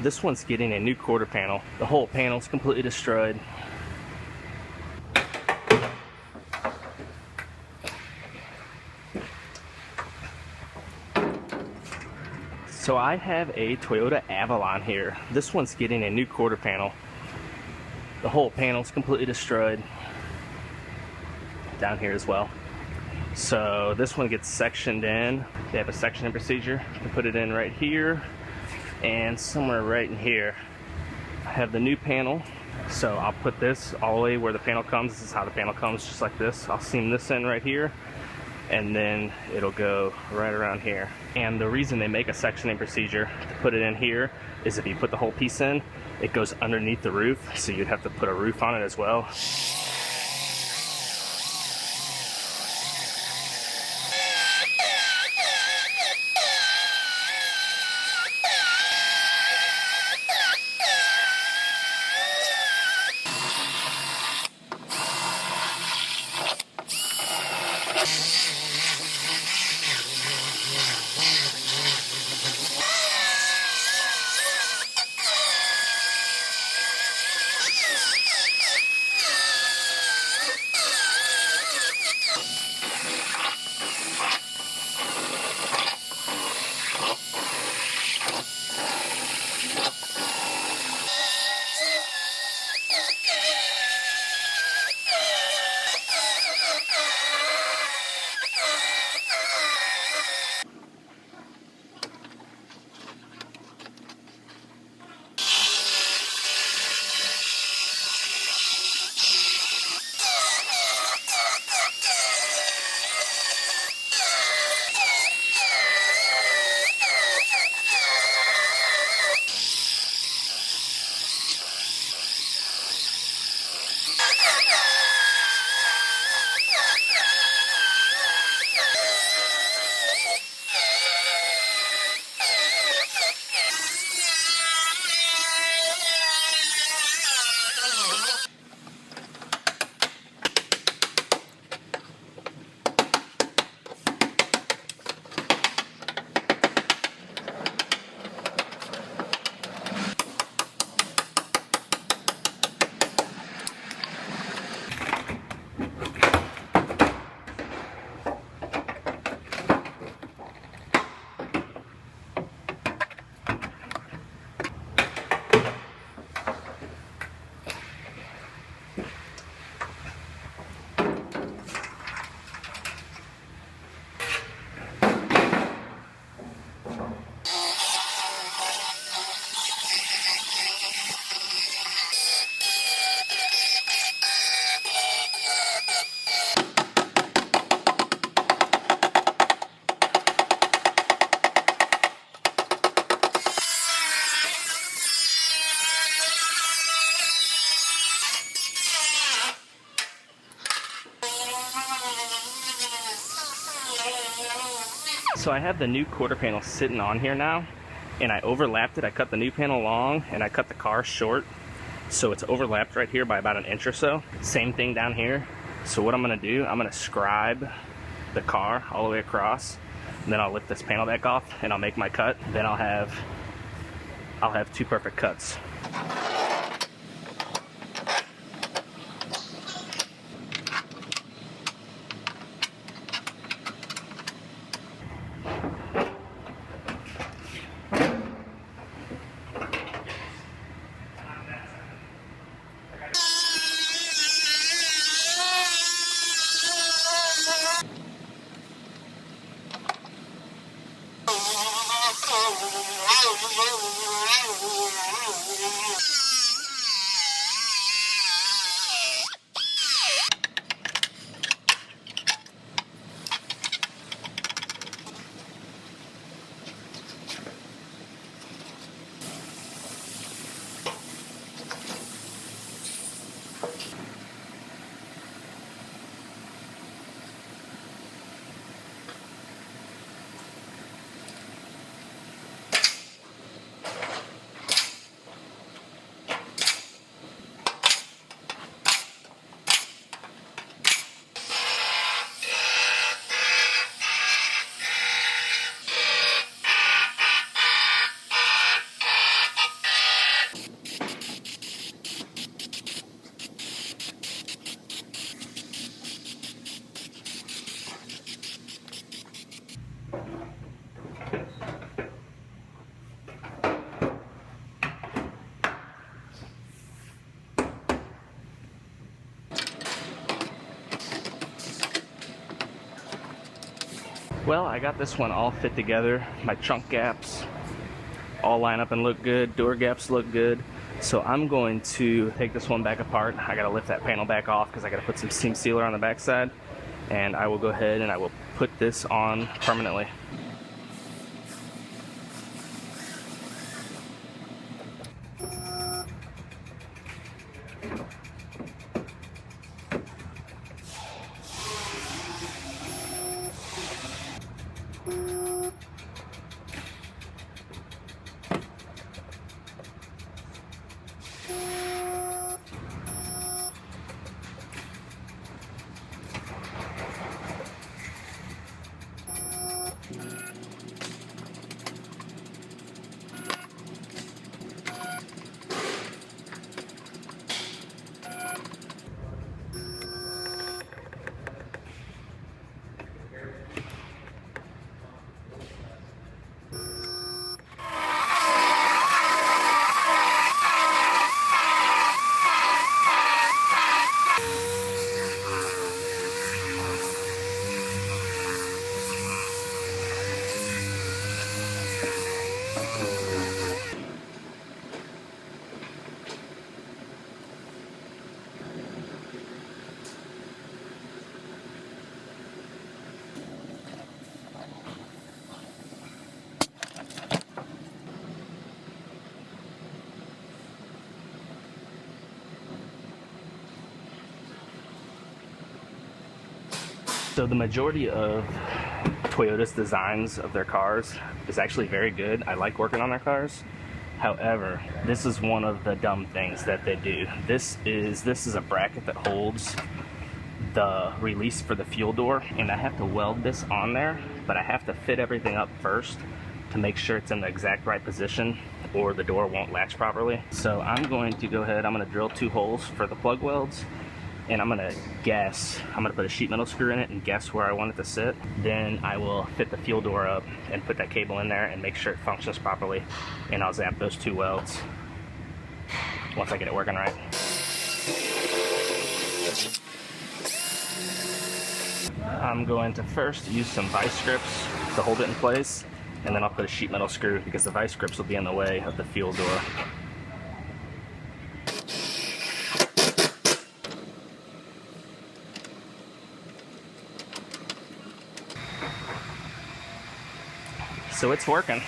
This one's getting a new quarter panel. The whole panel's completely destroyed. So I have a Toyota Avalon here. This one's getting a new quarter panel. The whole panel's completely destroyed. Down here as well. So this one gets sectioned in. They have a sectioning procedure to put it in right here and somewhere right in here. I have the new panel, so I'll put this all the way where the panel comes. This is how the panel comes, just like this. I'll seam this in right here, and then it'll go right around here. And the reason they make a sectioning procedure to put it in here is if you put the whole piece in, it goes underneath the roof, so you'd have to put a roof on it as well. So I have the new quarter panel sitting on here now, and I overlapped it. I cut the new panel long and I cut the car short, so it's overlapped right here by about an inch or so. Same thing down here. So what I'm gonna do, I'm gonna scribe the car all the way across, and then I'll lift this panel back off and I'll make my cut. Then I'll have two perfect cuts. Well, I got this one all fit together. My trunk gaps all line up and look good. Door gaps look good. So I'm going to take this one back apart. I gotta lift that panel back off because I gotta put some seam sealer on the backside. And I will go ahead and I will put this on permanently. So the majority of Toyota's designs of their cars is actually very good. I like working on their cars. However, this is one of the dumb things that they do. This is a bracket that holds the release for the fuel door, and I have to weld this on there, but I have to fit everything up first to make sure it's in the exact right position or the door won't latch properly. So I'm going to go ahead, I'm going to drill 2 holes for the plug welds, and I'm going to put a sheet metal screw in it and guess where I want it to sit. Then I will fit the fuel door up and put that cable in there and make sure it functions properly, and I'll zap those 2 welds once I get it working right. I'm going to first use some vice grips to hold it in place, and then I'll put a sheet metal screw because the vice grips will be in the way of the fuel door. So it's working.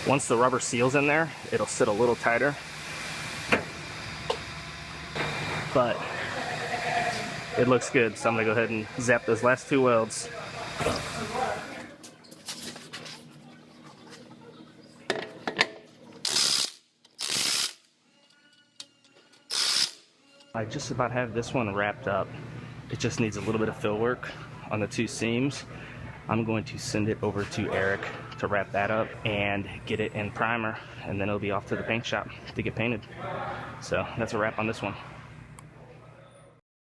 Once the rubber seals in there, it'll sit a little tighter, but it looks good. So I'm gonna go ahead and zap those last 2 welds. I just about have this one wrapped up. It just needs a little bit of fill work on the 2 seams. I'm going to send it over to Eric to wrap that up and get it in primer, and then it'll be off to the paint shop to get painted. So that's a wrap on this one.